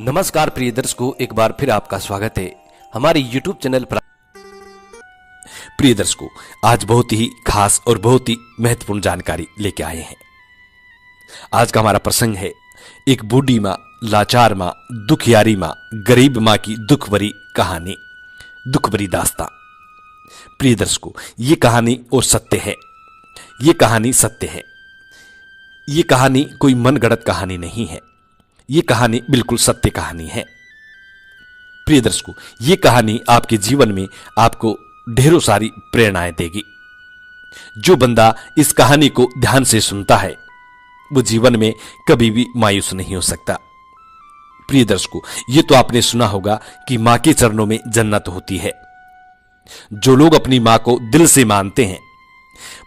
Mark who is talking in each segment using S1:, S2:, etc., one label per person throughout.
S1: नमस्कार प्रिय दर्शकों, एक बार फिर आपका स्वागत है हमारे YouTube चैनल पर। प्रिय दर्शकों, आज बहुत ही खास और बहुत ही महत्वपूर्ण जानकारी लेके आए हैं। आज का हमारा प्रसंग है एक बूढ़ी माँ, लाचार माँ, दुखियारी माँ, गरीब माँ की दुख भरी कहानी, दुख भरी दास्तां। प्रिय दर्शकों, ये कहानी और सत्य है, ये कहानी सत्य है। ये कहानी कोई मनगढ़ंत कहानी नहीं है, ये कहानी बिल्कुल सत्य कहानी है। प्रिय दर्शकों, ये कहानी आपके जीवन में आपको ढेरों सारी प्रेरणाएं देगी। जो बंदा इस कहानी को ध्यान से सुनता है वो जीवन में कभी भी मायूस नहीं हो सकता। प्रिय दर्शकों, ये तो आपने सुना होगा कि मां के चरणों में जन्नत होती है। जो लोग अपनी मां को दिल से मानते हैं,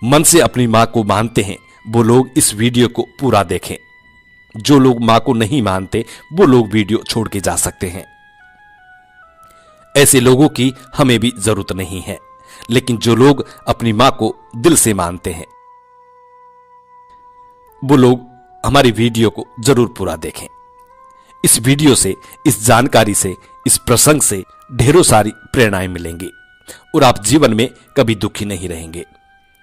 S1: मन से अपनी मां को मानते हैं, वो लोग इस वीडियो को पूरा देखें। जो लोग मां को नहीं मानते वो लोग वीडियो छोड़ के जा सकते हैं। ऐसे लोगों की हमें भी जरूरत नहीं है, लेकिन जो लोग अपनी मां को दिल से मानते हैं वो लोग हमारी वीडियो को जरूर पूरा देखें। इस वीडियो से, इस जानकारी से, इस प्रसंग से ढेरों सारी प्रेरणाएं मिलेंगी और आप जीवन में कभी दुखी नहीं रहेंगे।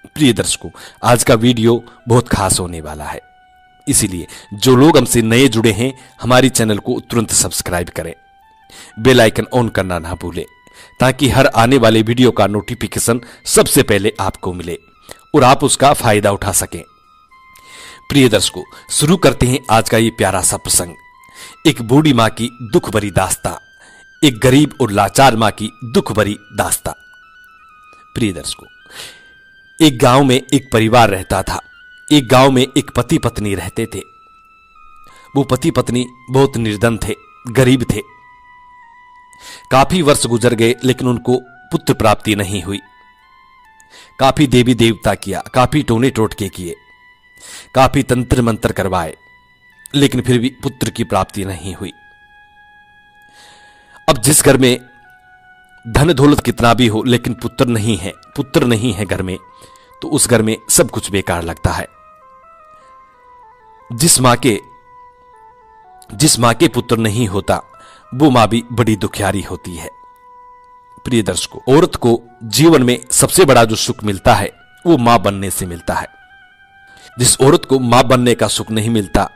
S1: प्रिय दर्शकों, आज का वीडियो बहुत खास होने वाला है, इसीलिए जो लोग हमसे नए जुड़े हैं हमारी चैनल को तुरंत सब्सक्राइब करें, बेल आइकन ऑन करना ना भूलें, ताकि हर आने वाले वीडियो का नोटिफिकेशन सबसे पहले आपको मिले और आप उसका फायदा उठा सकें। प्रिय दर्शकों, शुरू करते हैं आज का ये प्यारा सा प्रसंग, एक बूढ़ी मां की दुख भरी दास्तां, एक गरीब और लाचार मां की दुख भरी दास्तां। प्रिय दर्शकों, एक गांव में एक परिवार रहता था। एक गांव में एक पति पत्नी रहते थे। वो पति पत्नी बहुत निर्धन थे, गरीब थे। काफी वर्ष गुजर गए लेकिन उनको पुत्र प्राप्ति नहीं हुई। काफी देवी देवता किया, काफी टोने टोटके किए, काफी तंत्र मंत्र करवाए, लेकिन फिर भी पुत्र की प्राप्ति नहीं हुई। अब जिस घर में धन दौलत कितना भी हो लेकिन पुत्र नहीं है घर में, तो उस घर में सब कुछ बेकार लगता है। जिस मां के पुत्र नहीं होता वो मां भी बड़ी दुखियारी होती है। प्रिय दर्शकों, औरत को जीवन में सबसे बड़ा जो सुख मिलता है वो मां बनने से मिलता है। जिस औरत को मां बनने का सुख नहीं मिलता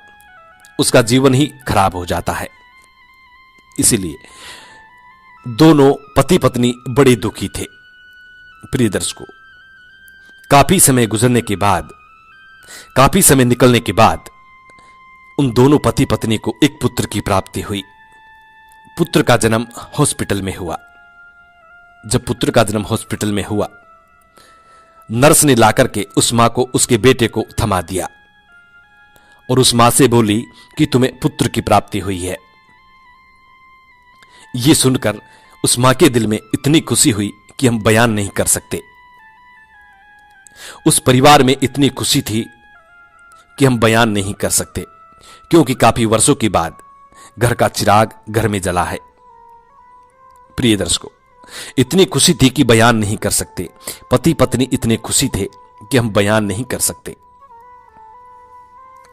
S1: उसका जीवन ही खराब हो जाता है। इसीलिए दोनों पति पत्नी बड़े दुखी थे। प्रिय दर्शकों, काफी समय गुजरने के बाद, काफी समय निकलने के बाद उन दोनों पति पत्नी को एक पुत्र की प्राप्ति हुई। पुत्र का जन्म हॉस्पिटल में हुआ। जब पुत्र का जन्म हॉस्पिटल में हुआ, नर्स ने लाकर के उस मां को उसके बेटे को थमा दिया और उस मां से बोली कि तुम्हें पुत्र की प्राप्ति हुई है। यह सुनकर उस मां के दिल में इतनी खुशी हुई कि हम बयान नहीं कर सकते। उस परिवार में इतनी खुशी थी कि हम बयान नहीं कर सकते, क्योंकि काफी वर्षों के बाद घर का चिराग घर में जला है। प्रिय दर्शकों, इतनी खुशी थी कि बयान नहीं कर सकते। पति पत्नी इतने खुशी थे कि हम बयान नहीं कर सकते।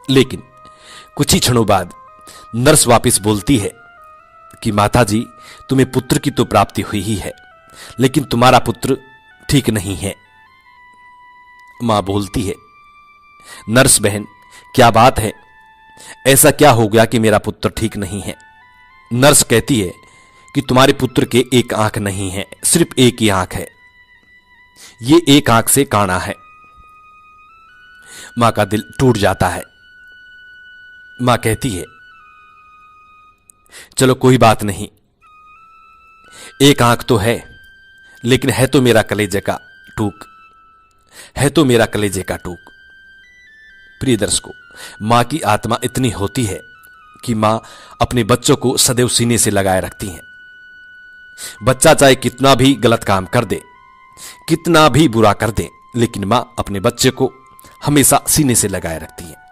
S1: लेकिन कुछ ही क्षणों बाद नर्स वापस बोलती है कि माता जी, तुम्हें पुत्र की तो प्राप्ति हुई ही है, लेकिन तुम्हारा पुत्र ठीक नहीं है। मां बोलती है, नर्स बहन, क्या बात है? ऐसा क्या हो गया कि मेरा पुत्र ठीक नहीं है? नर्स कहती है कि तुम्हारे पुत्र के एक आंख नहीं है, सिर्फ एक ही आंख है। ये एक आंख से काना है। मां का दिल टूट जाता है। मां कहती है, चलो कोई बात नहीं, एक आंख तो है, लेकिन है तो मेरा कलेजे का टूक, है तो मेरा कलेजे का टूक। प्रिय दर्शकों, मां की आत्मा इतनी होती है कि मां अपने बच्चों को सदैव सीने से लगाए रखती हैं। बच्चा चाहे कितना भी गलत काम कर दे, कितना भी बुरा कर दे, लेकिन मां अपने बच्चे को हमेशा सीने से लगाए रखती है।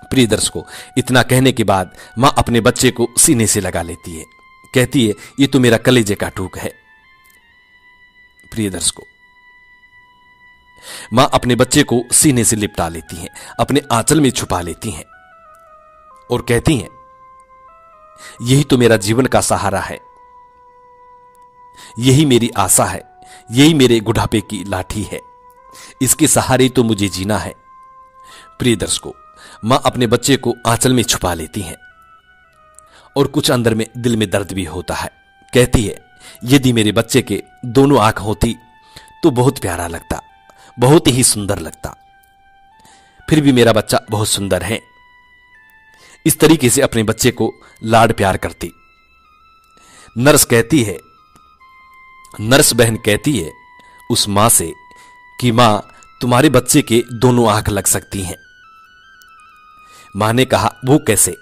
S1: प्रिय दर्शकों, इतना कहने के बाद मां अपने बच्चे को सीने से लगा लेती है, कहती है, ये तो मेरा कलेजे का टूक है। प्रिय दर्शकों, मां अपने बच्चे को सीने से लिपटा लेती हैं, अपने आंचल में छुपा लेती हैं और कहती हैं यही तो मेरा जीवन का सहारा है, यही मेरी आशा है, यही मेरे बुढ़ापे की लाठी है, इसके सहारे तो मुझे जीना है। प्रिय दर्शकों, मां अपने बच्चे को आंचल में छुपा लेती हैं और कुछ अंदर में दिल में दर्द भी होता है। कहती है, यदि मेरे बच्चे के दोनों आंख होती तो बहुत प्यारा लगता, बहुत ही सुंदर लगता। फिर भी मेरा बच्चा बहुत सुंदर है। इस तरीके से अपने बच्चे को लाड प्यार करती। नर्स बहन कहती है उस मां से कि मां, तुम्हारे बच्चे के दोनों आंख लग सकती हैं। मां ने कहा, वो कैसे?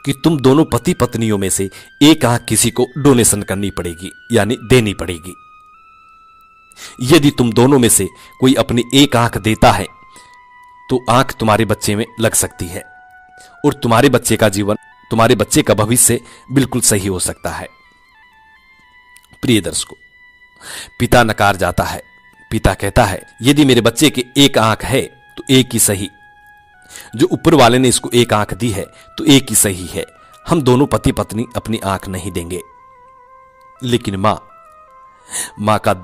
S1: कि तुम दोनों पति पत्नियों में से एक आंख किसी को डोनेशन करनी पड़ेगी, यानी देनी पड़ेगी। यदि तुम दोनों में से कोई अपनी एक आंख देता है तो आंख तुम्हारे बच्चे में लग सकती है और तुम्हारे बच्चे का जीवन, तुम्हारे बच्चे का भविष्य बिल्कुल सही हो सकता है। प्रिय दर्शकों, पिता नकार जाता है। पिता कहता है, यदि मेरे बच्चे की एक आंख है तो एक ही सही, जो ऊपर वाले ने इसको एक आंख दी है तो एक ही सही है। हम दोनों पति पत्नी अपनी आंख नहीं देंगे। लेकिन मां का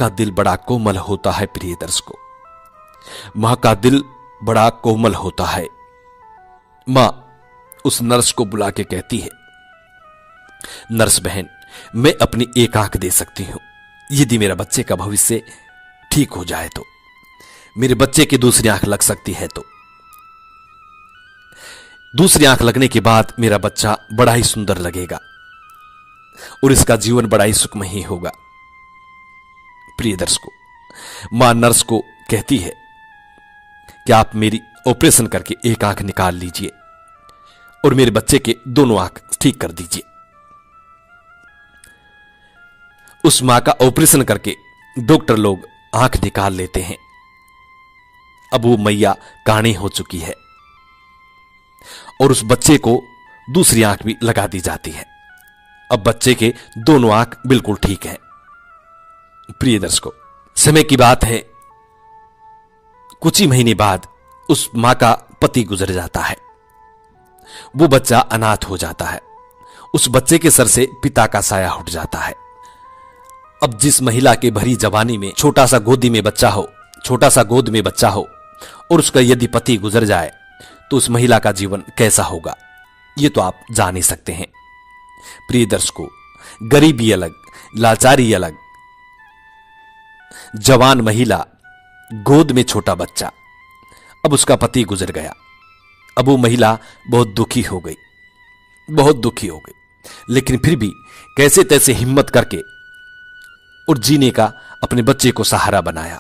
S1: दिल बड़ा कोमल होता है। प्रिय दर्शकों, मां का दिल बड़ा कोमल होता है। मां उस नर्स को बुला के कहती है, नर्स बहन, मैं अपनी एक आंख दे सकती हूं यदि मेरा बच्चे का भविष्य ठीक हो जाए तो, मेरे बच्चे की दूसरी आंख लग सकती है तो। दूसरी आंख लगने के बाद मेरा बच्चा बड़ा ही सुंदर लगेगा और इसका जीवन बड़ा ही सुखमय होगा। प्रिय दर्शकों, मां नर्स को कहती है कि आप मेरी ऑपरेशन करके एक आंख निकाल लीजिए और मेरे बच्चे के दोनों आंख ठीक कर दीजिए। उस मां का ऑपरेशन करके डॉक्टर लोग आंख निकाल लेते हैं। अब वो मैया काणी हो चुकी है और उस बच्चे को दूसरी आंख भी लगा दी जाती है। अब बच्चे के दोनों आंख बिल्कुल ठीक हैं। प्रिय दर्शकों, समय की बात है, कुछ ही महीने बाद उस मां का पति गुजर जाता है। वो बच्चा अनाथ हो जाता है। उस बच्चे के सर से पिता का साया उठ जाता है। अब जिस महिला के भरी जवानी में छोटा सा गोद में बच्चा हो और उसका यदि पति गुजर जाए तो उस महिला का जीवन कैसा होगा, ये तो आप जान ही सकते हैं। प्रिय दर्शकों, गरीबी अलग, लाचारी अलग, जवान महिला, गोद में छोटा बच्चा। अब उसका पति गुजर गया। अब वो महिला बहुत दुखी हो गई। लेकिन फिर भी कैसे तैसे हिम्मत करके और जीने का अपने बच्चे को सहारा बनाया।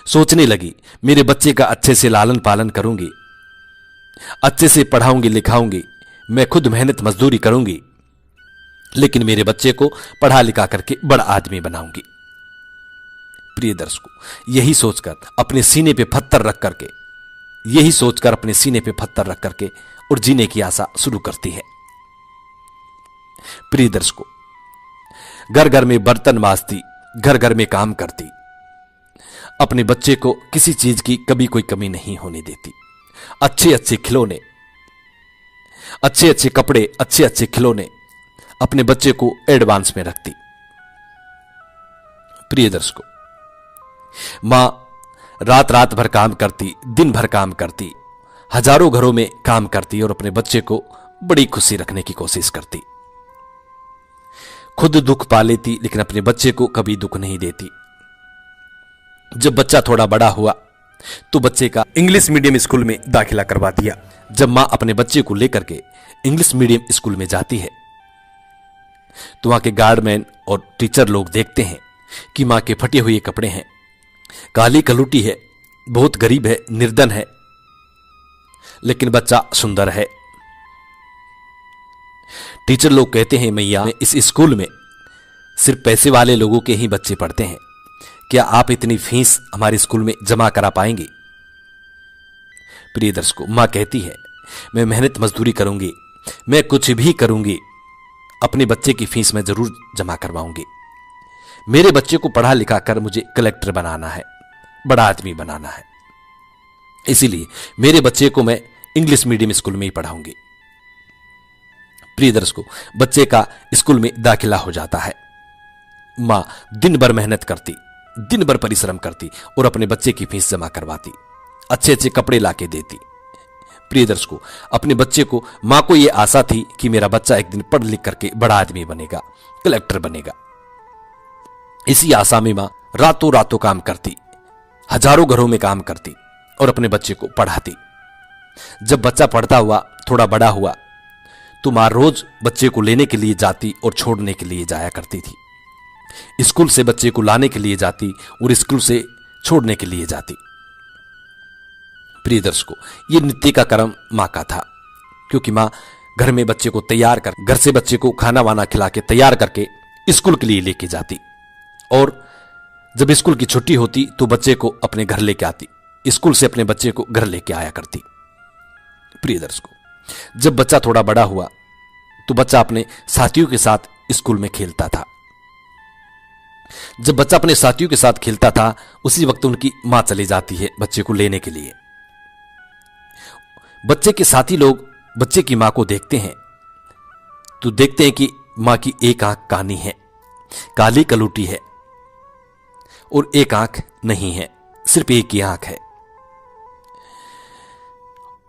S1: सोचने लगी, मेरे बच्चे का अच्छे से लालन पालन करूंगी, अच्छे से पढ़ाऊंगी लिखाऊंगी, मैं खुद मेहनत मजदूरी करूंगी, लेकिन मेरे बच्चे को पढ़ा लिखा करके बड़ा आदमी बनाऊंगी। प्रिय दर्शकों, यही सोचकर अपने सीने पे पत्थर रख करके और जीने की आशा शुरू करती है। प्रिय दर्शकों, घर घर में बर्तन मांजती, घर घर में काम करती, अपने बच्चे को किसी चीज की कभी कोई कमी नहीं होने देती। अच्छे अच्छे खिलौने, अच्छे अच्छे कपड़े, अच्छे अच्छे खिलौने अपने बच्चे को एडवांस में रखती। प्रिय दर्शकों, मां रात भर काम करती, दिन भर काम करती, हजारों घरों में काम करती और अपने बच्चे को बड़ी खुशी रखने की कोशिश करती। खुद दुख पा लेती लेकिन अपने बच्चे को कभी दुख नहीं देती। जब बच्चा थोड़ा बड़ा हुआ तो बच्चे का इंग्लिश मीडियम स्कूल में दाखिला करवा दिया। जब मां अपने बच्चे को लेकर के इंग्लिश मीडियम स्कूल में जाती है तो वहां के गार्डमैन और टीचर लोग देखते हैं कि मां के फटे हुए कपड़े हैं, काली कलूटी है, बहुत गरीब है, निर्धन है, लेकिन बच्चा सुंदर है। टीचर लोग कहते हैं, मैया इस स्कूल में सिर्फ पैसे वाले लोगों के ही बच्चे पढ़ते हैं, क्या आप इतनी फीस हमारे स्कूल में जमा करा पाएंगी? प्रिय दर्शकों, मां कहती है, मैं मेहनत मजदूरी करूंगी, मैं कुछ भी करूंगी, अपने बच्चे की फीस मैं जरूर जमा करवाऊंगी। मेरे बच्चे को पढ़ा लिखा कर मुझे कलेक्टर बनाना है, बड़ा आदमी बनाना है, इसीलिए मेरे बच्चे को मैं इंग्लिश मीडियम स्कूल में ही पढ़ाऊंगी। प्रिय दर्शकों, बच्चे का स्कूल में दाखिला हो जाता है। मां दिन भर मेहनत करती, दिन भर परिश्रम करती और अपने बच्चे की फीस जमा करवाती, अच्छे अच्छे कपड़े लाके देती। प्रिय दर्शकों, अपने बच्चे को मां को यह आशा थी कि मेरा बच्चा एक दिन पढ़ लिख करके बड़ा आदमी बनेगा, कलेक्टर बनेगा। इसी आशा में मां रातों रातों काम करती, हजारों घरों में काम करती और अपने बच्चे को पढ़ाती। जब बच्चा पढ़ता हुआ, थोड़ा बड़ा हुआ, तो मां रोज बच्चे को लेने के लिए जाती और छोड़ने के लिए जाया करती थी। स्कूल से बच्चे को लाने के लिए जाती और स्कूल से छोड़ने के लिए जाती। प्रिय दर्शकों, यह नित्य का कर्म मां का था, क्योंकि मां घर में बच्चे को तैयार कर, घर से बच्चे को खाना वाना खिला के तैयार करके स्कूल के लिए लेके जाती और जब स्कूल की छुट्टी होती तो बच्चे को अपने घर लेके आती, स्कूल से अपने बच्चे को घर लेके आया करती। प्रिय दर्शकों, जब बच्चा थोड़ा बड़ा हुआ तो बच्चा अपने साथियों के साथ स्कूल में खेलता था। जब बच्चा अपने साथियों के साथ खेलता था, उसी वक्त उनकी मां चली जाती है बच्चे को लेने के लिए। बच्चे के साथी लोग बच्चे की मां को देखते हैं तो देखते हैं कि मां की एक आंख कानी है, काली कलूटी है, और एक आंख नहीं है, सिर्फ एक ही आंख है।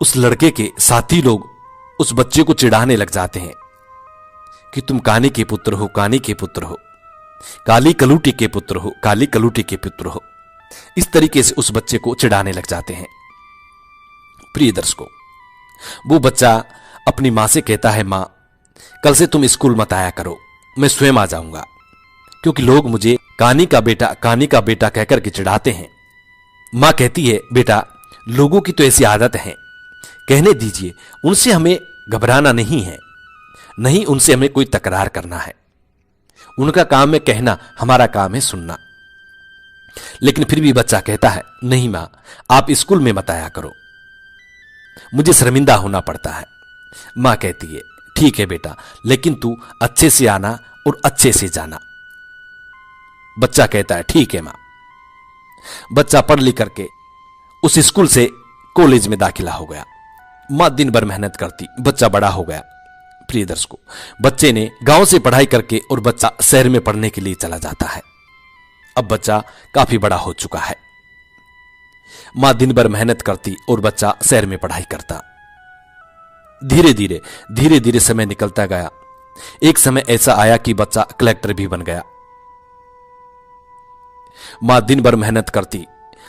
S1: उस लड़के के साथी लोग उस बच्चे को चिढ़ाने लग जाते हैं कि तुम कानी के पुत्र हो, कानी के पुत्र हो, काली कलूटी के पुत्र हो, काली कलूटी के पुत्र हो। इस तरीके से उस बच्चे को चिढ़ाने लग जाते हैं। प्रिय दर्शकों, वो बच्चा अपनी मां से कहता है, मां कल से तुम स्कूल मत आया करो, मैं स्वयं आ जाऊंगा, क्योंकि लोग मुझे कानी का बेटा कहकर के चिढ़ाते हैं। मां कहती है, बेटा लोगों की तो ऐसी आदत है, कहने दीजिए, उनसे हमें घबराना नहीं है, नहीं उनसे हमें कोई तकरार करना है। उनका काम है कहना, हमारा काम है सुनना। लेकिन फिर भी बच्चा कहता है, नहीं मां आप स्कूल में मत आया करो, मुझे शर्मिंदा होना पड़ता है। मां कहती है, ठीक है बेटा, लेकिन तू अच्छे से आना और अच्छे से जाना। बच्चा कहता है, ठीक है मां। बच्चा पढ़ लिख करके उस स्कूल से कॉलेज में दाखिला हो गया। मां दिन भर मेहनत करती, बच्चा बड़ा हो गया। प्रिय दर्शकों, बच्चे ने गांव से पढ़ाई करके और बच्चा शहर में पढ़ने के लिए चला जाता है। अब बच्चा काफी बड़ा हो चुका है। मां दिन भर मेहनत करती और बच्चा शहर में पढ़ाई करता। धीरे धीरे समय निकलता गया। एक समय ऐसा आया कि बच्चा कलेक्टर भी बन गया। मां दिन भर मेहनत करती,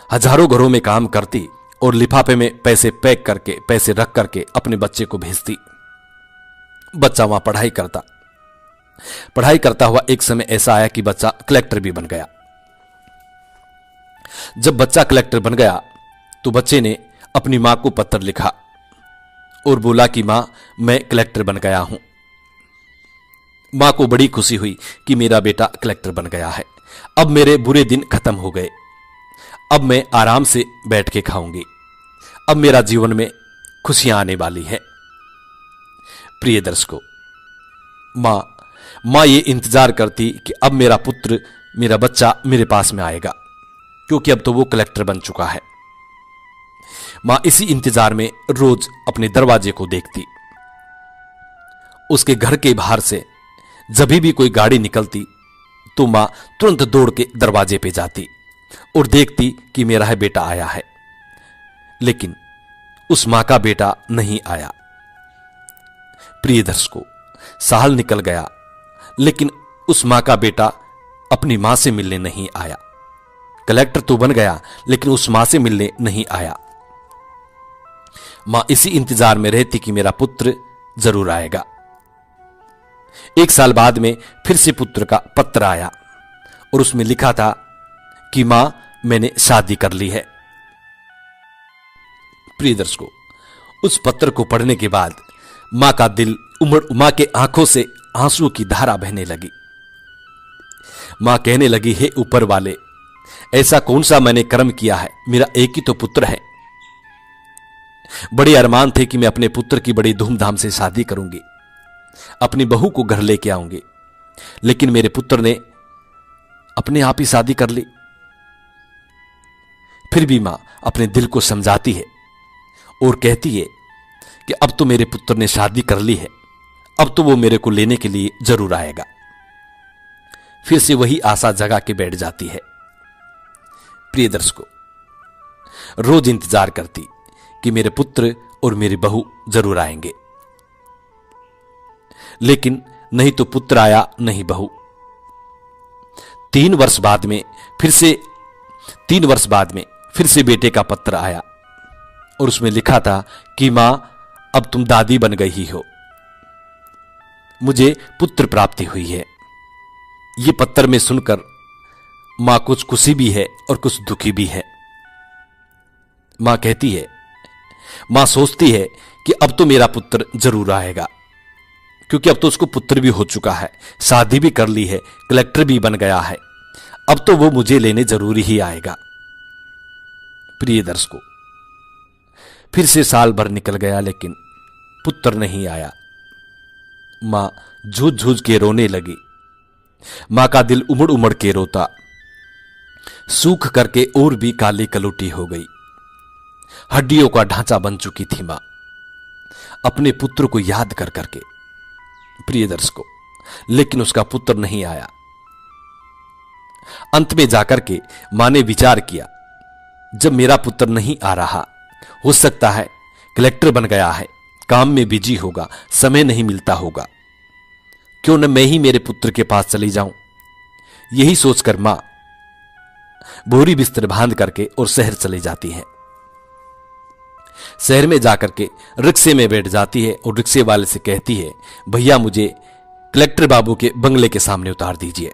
S1: हजारों घरों में काम करती और लिफाफे में पैसे पैक करके, पैसे रख करके अपने बच्चे को भेजती। बच्चा वहां पढ़ाई करता हुआ एक समय ऐसा आया कि बच्चा कलेक्टर भी बन गया। जब बच्चा कलेक्टर बन गया तो बच्चे ने अपनी मां को पत्र लिखा और बोला कि मां मैं कलेक्टर बन गया हूं। मां को बड़ी खुशी हुई कि मेरा बेटा कलेक्टर बन गया है, अब मेरे बुरे दिन खत्म हो गए, अब मैं आराम से बैठ के खाऊंगी, अब मेरा जीवन में खुशियां आने वाली है। प्रिय दर्शकों, मां ये इंतजार करती कि अब मेरा पुत्र, मेरा बच्चा मेरे पास में आएगा, क्योंकि अब तो वो कलेक्टर बन चुका है। मां इसी इंतजार में रोज अपने दरवाजे को देखती। उसके घर के बाहर से जब भी कोई गाड़ी निकलती तो मां तुरंत दौड़ के दरवाजे पे जाती और देखती कि मेरा है बेटा आया है। लेकिन उस मां का बेटा नहीं आया। प्रिय दर्शकों, साल निकल गया, लेकिन उस मां का बेटा अपनी मां से मिलने नहीं आया। कलेक्टर तो बन गया, लेकिन उस मां से मिलने नहीं आया। मां इसी इंतजार में रहती कि मेरा पुत्र जरूर आएगा। एक साल बाद में फिर से पुत्र का पत्र आया और उसमें लिखा था कि मां मैंने शादी कर ली है। प्रिय दर्शकों, उस पत्र को पढ़ने के बाद मां का दिल मां के आंखों से आंसुओं की धारा बहने लगी। मां कहने लगी, हे ऊपर वाले, ऐसा कौन सा मैंने कर्म किया है, मेरा एक ही तो पुत्र है। बड़े अरमान थे कि मैं अपने पुत्र की बड़ी धूमधाम से शादी करूंगी, अपनी बहू को घर लेके आऊंगी, लेकिन मेरे पुत्र ने अपने आप ही शादी कर ली। फिर भी मां अपने दिल को समझाती है और कहती है कि अब तो मेरे पुत्र ने शादी कर ली है, अब तो वो मेरे को लेने के लिए जरूर आएगा। फिर से वही आशा जगा के बैठ जाती है। प्रिय दर्शकों, रोज इंतजार करती कि मेरे पुत्र और मेरी बहू जरूर आएंगे, लेकिन नहीं तो पुत्र आया नहीं बहू। 3 वर्ष बाद में फिर से बेटे का पत्र आया और उसमें लिखा था कि मां, अब तुम दादी बन गई हो, मुझे पुत्र प्राप्ति हुई है। ये पत्र में सुनकर मां कुछ खुशी भी है और कुछ दुखी भी है। मां कहती है, मां सोचती है कि अब तो मेरा पुत्र जरूर आएगा, क्योंकि अब तो उसको पुत्र भी हो चुका है, शादी भी कर ली है, कलेक्टर भी बन गया है, अब तो वो मुझे लेने जरूरी ही आएगा। प्रिय दर्शकों, फिर से साल भर निकल गया लेकिन पुत्र नहीं आया। मां झूझ झूझ के रोने लगी। मां का दिल उमड़ उमड़ के रोता, सूख करके और भी काली कलुटी हो गई। हड्डियों का ढांचा बन चुकी थी मां, अपने पुत्र को याद कर करके। प्रिय दर्शकों, लेकिन उसका पुत्र नहीं आया। अंत में जाकर के मां ने विचार किया, जब मेरा पुत्र नहीं आ रहा, हो सकता है कलेक्टर बन गया है, काम में बिजी होगा, समय नहीं मिलता होगा, क्यों न मैं ही मेरे पुत्र के पास चली जाऊं। यही सोचकर मां बोरी बिस्तर बांध करके और शहर चली जाती है। शहर में जाकर के रिक्शे में बैठ जाती है और रिक्शे वाले से कहती है, भैया मुझे कलेक्टर बाबू के बंगले के सामने उतार दीजिए।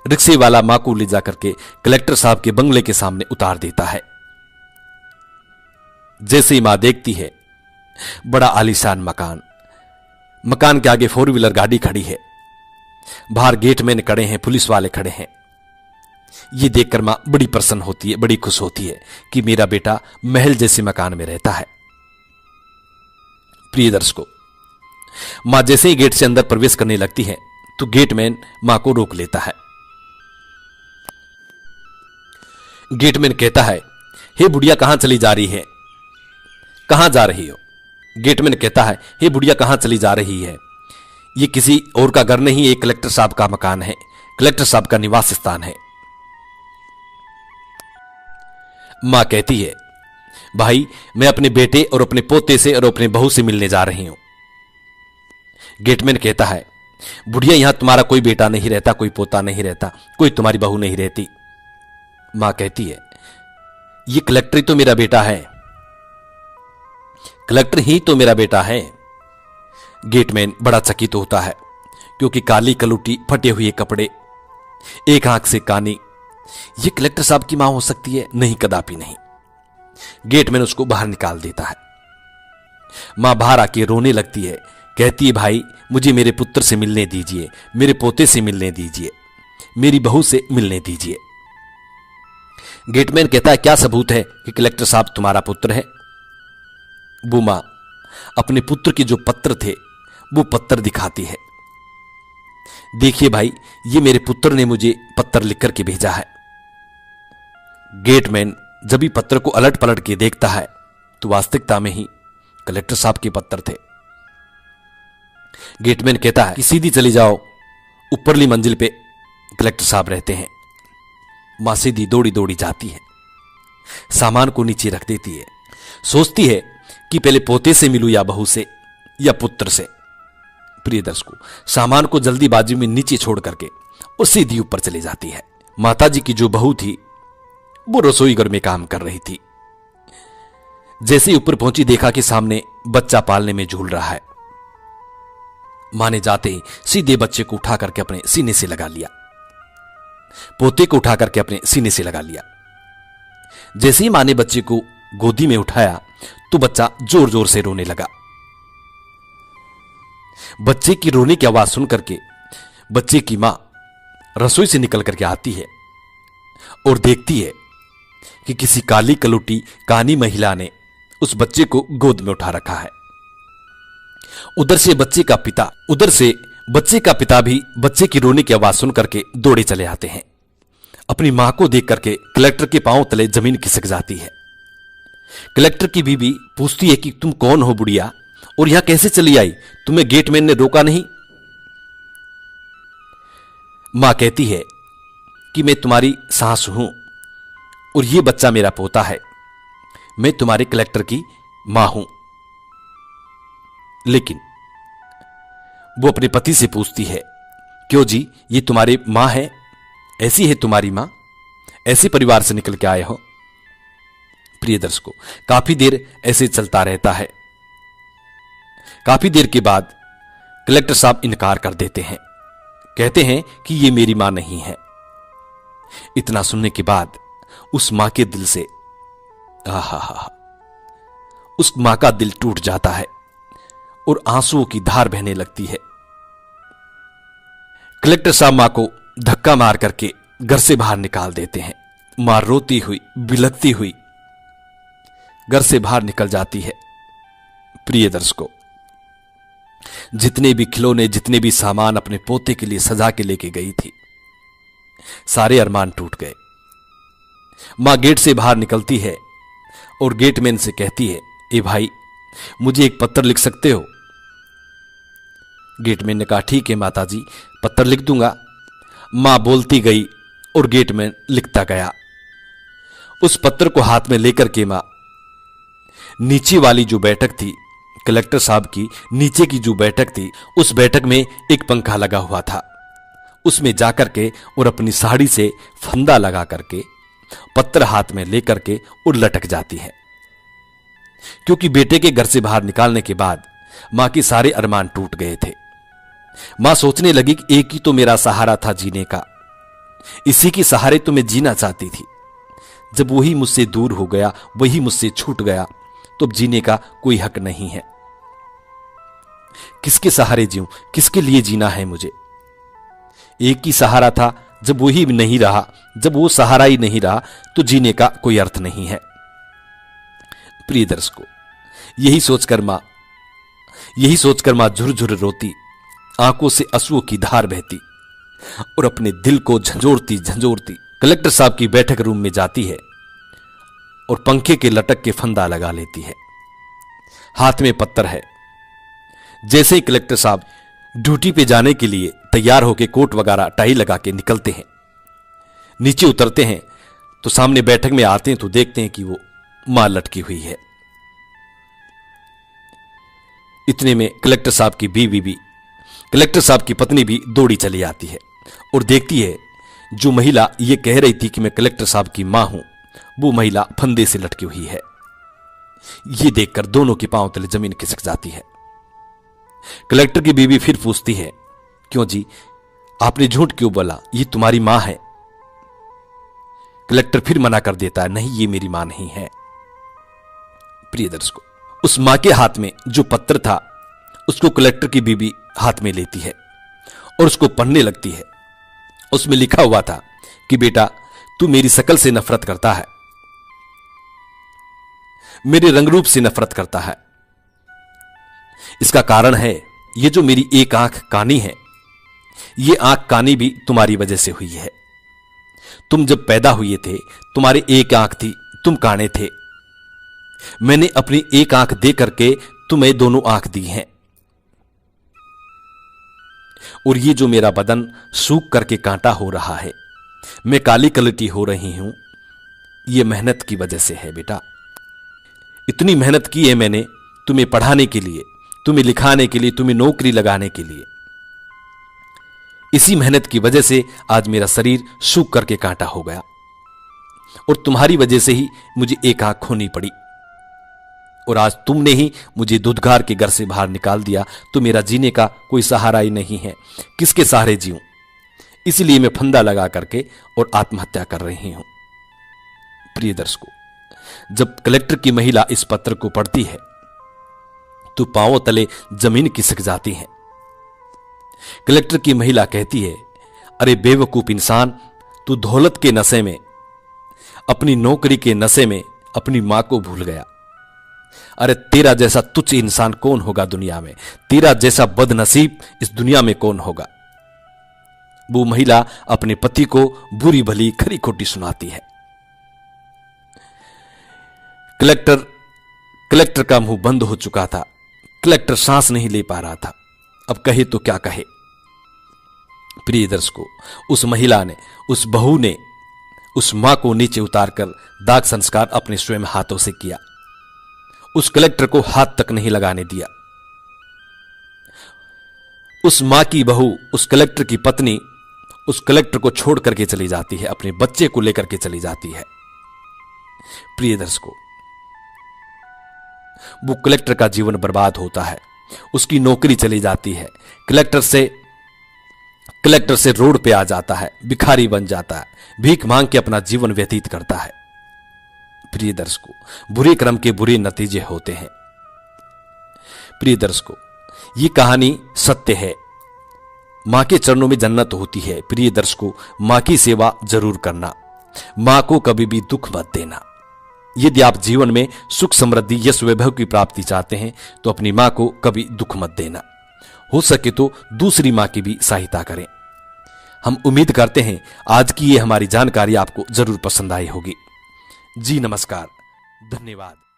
S1: रिक्शे वाला मां को ले जाकर के कलेक्टर साहब के बंगले के सामने उतार देता है। जैसे ही मां देखती है, बड़ा आलीशान मकान के आगे 4 व्हीलर गाड़ी खड़ी है, बाहर गेटमैन खड़े हैं, पुलिस वाले खड़े हैं। ये देखकर मां बड़ी प्रसन्न होती है, बड़ी खुश होती है कि मेरा बेटा महल जैसे मकान में रहता है। प्रिय दर्शकों, मां जैसे ही गेट से अंदर प्रवेश करने लगती है तो गेटमैन मां को रोक लेता है। गेटमैन कहता है, हे बुढ़िया कहां चली जा रही है, कहां जा रही हो? गेटमैन कहता है, हे बुढ़िया कहां चली जा रही है, ये किसी और का घर नहीं, एक कलेक्टर साहब का मकान है, कलेक्टर साहब का निवास स्थान है। मां कहती है, भाई मैं अपने बेटे और अपने पोते से और अपने बहू से मिलने जा रही हूं। गेटमैन कहता है, बुढ़िया यहां तुम्हारा कोई बेटा नहीं रहता, कोई पोता नहीं रहता, कोई तुम्हारी बहू नहीं रहती। मां कहती है, ये कलेक्टर ही तो मेरा बेटा है, कलेक्टर ही तो मेरा बेटा है। गेटमैन बड़ा चकित होता है, क्योंकि काली कलुटी, फटे हुए कपड़े, एक आंख से कानी, ये कलेक्टर साहब की मां हो सकती है? नहीं, कदापि नहीं। गेटमैन उसको बाहर निकाल देता है। मां बाहर आके रोने लगती है, कहती है, भाई मुझे मेरे पुत्र से मिलने दीजिए, मेरे पोते से मिलने दीजिए, मेरी बहू से मिलने दीजिए। गेटमैन कहता है, क्या सबूत है कि कलेक्टर साहब तुम्हारा पुत्र है? वो मां अपने पुत्र के जो पत्र थे वो पत्र दिखाती है। देखिए भाई, ये मेरे पुत्र ने मुझे पत्र लिख करके भेजा है। गेटमैन जब भी पत्र को अलट पलट के देखता है तो वास्तविकता में ही कलेक्टर साहब के पत्र थे। गेटमैन कहता है कि सीधी चली जाओ, ऊपरली मंजिल पे कलेक्टर साहब रहते हैं। मां सीधी दौड़ी दौड़ी जाती है, सामान को नीचे रख देती है, सोचती है कि पहले पोते से मिलूं या बहू से या पुत्र से। प्रिय दर्शकों, सामान को जल्दीबाजी में नीचे छोड़ करके और सीधी ऊपर चली जाती है। माताजी की जो बहू थी वो रसोई घर में काम कर रही थी। जैसे ही ऊपर पहुंची, देखा कि सामने बच्चा पालने में झूल रहा है। मां ने जाते ही सीधे बच्चे को उठा करके अपने सीने से लगा लिया, पोते को उठा करके अपने सीने से लगा लिया। जैसे ही मां ने बच्चे को गोदी में उठाया तो बच्चा जोर जोर से रोने लगा। बच्चे की रोने की आवाज सुन करके बच्चे की मां रसोई से निकल करके आती है और देखती है कि किसी काली कलुटी कानी महिला ने उस बच्चे को गोद में उठा रखा है। उधर से बच्चे का पिता भी बच्चे की रोने की आवाज सुन करके दौड़े चले आते हैं। अपनी मां को देख करके कलेक्टर के पांव तले जमीन खिसक जाती है। कलेक्टर की बीवी पूछती है कि तुम कौन हो बुढ़िया और यहां कैसे चली आई? तुम्हें गेटमैन ने रोका नहीं? मां कहती है कि मैं तुम्हारी सास हूं और यह बच्चा मेरा पोता है। मैं तुम्हारे कलेक्टर की मां हूं। लेकिन वो अपने पति से पूछती है, क्यों जी, ये तुम्हारी मां है? ऐसी है तुम्हारी मां? ऐसे परिवार से निकल के आए हो? प्रिय दर्शकों, काफी देर ऐसे चलता रहता है। काफी देर के बाद कलेक्टर साहब इनकार कर देते हैं, कहते हैं कि ये मेरी मां नहीं है। इतना सुनने के बाद उस मां के दिल से उस मां का दिल टूट जाता है और आंसुओं की धार बहने लगती है। कलेक्टर साहब मां को धक्का मार करके घर से बाहर निकाल देते हैं। मां रोती हुई, बिलखती हुई घर से बाहर निकल जाती है। प्रिय दर्शकों, जितने भी खिलौने, जितने भी सामान अपने पोते के लिए सजा के लेके गई थी, सारे अरमान टूट गए। मां गेट से बाहर निकलती है और गेटमैन से कहती है, ए भाई, मुझे एक पत्र लिख सकते हो? गेटमैन ने कहा, ठीक है माताजी, पत्र लिख दूंगा। मां बोलती गई और गेटमैन लिखता गया। उस पत्र को हाथ में लेकर के मां नीचे वाली जो बैठक थी कलेक्टर साहब की, नीचे की जो बैठक थी, उस बैठक में एक पंखा लगा हुआ था, उसमें जाकर के और अपनी साड़ी से फंदा लगा करके पत्र हाथ में लेकर के और लटक जाती है। क्योंकि बेटे के घर से बाहर निकालने के बाद मां के सारे अरमान टूट गए थे। मां सोचने लगी कि एक ही तो मेरा सहारा था जीने का, इसी के सहारे तो मैं जीना चाहती थी। जब वही मुझसे दूर हो गया, वही मुझसे छूट गया, तो अब जीने का कोई हक नहीं है। किसके सहारे जीऊं? किसके लिए जीना है मुझे? एक ही सहारा था, जब वही नहीं रहा, जब वो सहारा ही नहीं रहा, तो जीने का कोई अर्थ नहीं है। प्रिय दर्शकों, यही सोचकर मां झुरझुर रोती, आंखों से आंसुओं की धार बहती और अपने दिल को झंझोरती झंझोरती कलेक्टर साहब की बैठक रूम में जाती है और पंखे के लटक के फंदा लगा लेती है। हाथ में पत्थर है। जैसे ही कलेक्टर साहब ड्यूटी पे जाने के लिए तैयार होकर कोट वगैरह टाई लगा के निकलते हैं, नीचे उतरते हैं, तो सामने बैठक में आते हैं तो देखते हैं कि वो मां लटकी हुई है। इतने में कलेक्टर साहब की बीवी भी, कलेक्टर साहब की पत्नी भी दौड़ी चली आती है और देखती है जो महिला ये कह रही थी कि मैं कलेक्टर साहब की मां हूं, वो महिला फंदे से लटकी हुई है। ये देखकर दोनों के पांव तले जमीन खिसक जाती है। कलेक्टर की बीवी फिर पूछती है, क्यों जी, आपने झूठ क्यों बोला? ये तुम्हारी मां है। कलेक्टर फिर मना कर देता है, नहीं, ये मेरी मां नहीं है। प्रिय दर्शकों, उस मां के हाथ में जो पत्र था उसको कलेक्टर की बीवी हाथ में लेती है और उसको पढ़ने लगती है। उसमें लिखा हुआ था कि बेटा, तू मेरी शकल से नफरत करता है, मेरे रंग रूप से नफरत करता है। इसका कारण है ये जो मेरी एक आंख कानी है, ये आंख कानी भी तुम्हारी वजह से हुई है। तुम जब पैदा हुए थे, तुम्हारी एक आंख थी, तुम काने थे। मैंने अपनी एक आंख दे करके तुम्हें दोनों आंख दी हैं। और ये जो मेरा बदन सूख करके कांटा हो रहा है, मैं काली कलटी हो रही हूं, ये मेहनत की वजह से है बेटा। इतनी मेहनत की है मैंने तुम्हें पढ़ाने के लिए, तुम्हें लिखाने के लिए, तुम्हें नौकरी लगाने के लिए। इसी मेहनत की वजह से आज मेरा शरीर सूख करके कांटा हो गया और तुम्हारी वजह से ही मुझे एक आंख खोनी पड़ी। और आज तुमने ही मुझे दुधगार के घर से बाहर निकाल दिया, तो मेरा जीने का कोई सहारा ही नहीं है। किसके सहारे जीऊं? इसलिए मैं फंदा लगा करके और आत्महत्या कर रही हूं। प्रिय दर्शकों, जब कलेक्टर की महिला इस पत्र को पढ़ती है तो पांवों तले जमीन खिसक जाती है। कलेक्टर की महिला कहती है, अरे बेवकूफ इंसान, तू दौलत के नशे में, अपनी नौकरी के नशे में अपनी मां को भूल गया। अरे तेरा जैसा तुच्छ इंसान कौन होगा दुनिया में? तेरा जैसा बदनसीब इस दुनिया में कौन होगा? वो महिला अपने पति को बुरी भली खरी खोटी सुनाती है। कलेक्टर का मुंह बंद हो चुका था। कलेक्टर सांस नहीं ले पा रहा था। अब कहे तो क्या कहे। प्रिय दर्शकों, उस महिला ने, उस बहू ने उस मां को नीचे उतारकर दाग संस्कार अपने स्वयं हाथों से किया। उस कलेक्टर को हाथ तक नहीं लगाने दिया। उस मां की बहू, उस कलेक्टर की पत्नी उस कलेक्टर को छोड़ करके चली जाती है, अपने बच्चे को लेकर के चली जाती है। प्रिय दर्शकों, वो कलेक्टर का जीवन बर्बाद होता है, उसकी नौकरी चली जाती है, कलेक्टर से रोड पे आ जाता है, भिखारी बन जाता है, भीख मांग के अपना जीवन व्यतीत करता है। प्रिय दर्शकों, बुरे कर्म के बुरे नतीजे होते हैं। प्रिय दर्शकों, ये कहानी सत्य है। मां के चरणों में जन्नत होती है। प्रिय दर्शकों, मां की सेवा जरूर करना, मां को कभी भी दुख मत देना। यदि आप जीवन में सुख, समृद्धि, यश, वैभव की प्राप्ति चाहते हैं तो अपनी मां को कभी दुख मत देना। हो सके तो दूसरी मां की भी सहायता करें। हम उम्मीद करते हैं आज की ये हमारी जानकारी आपको जरूर पसंद आई होगी। जी नमस्कार, धन्यवाद।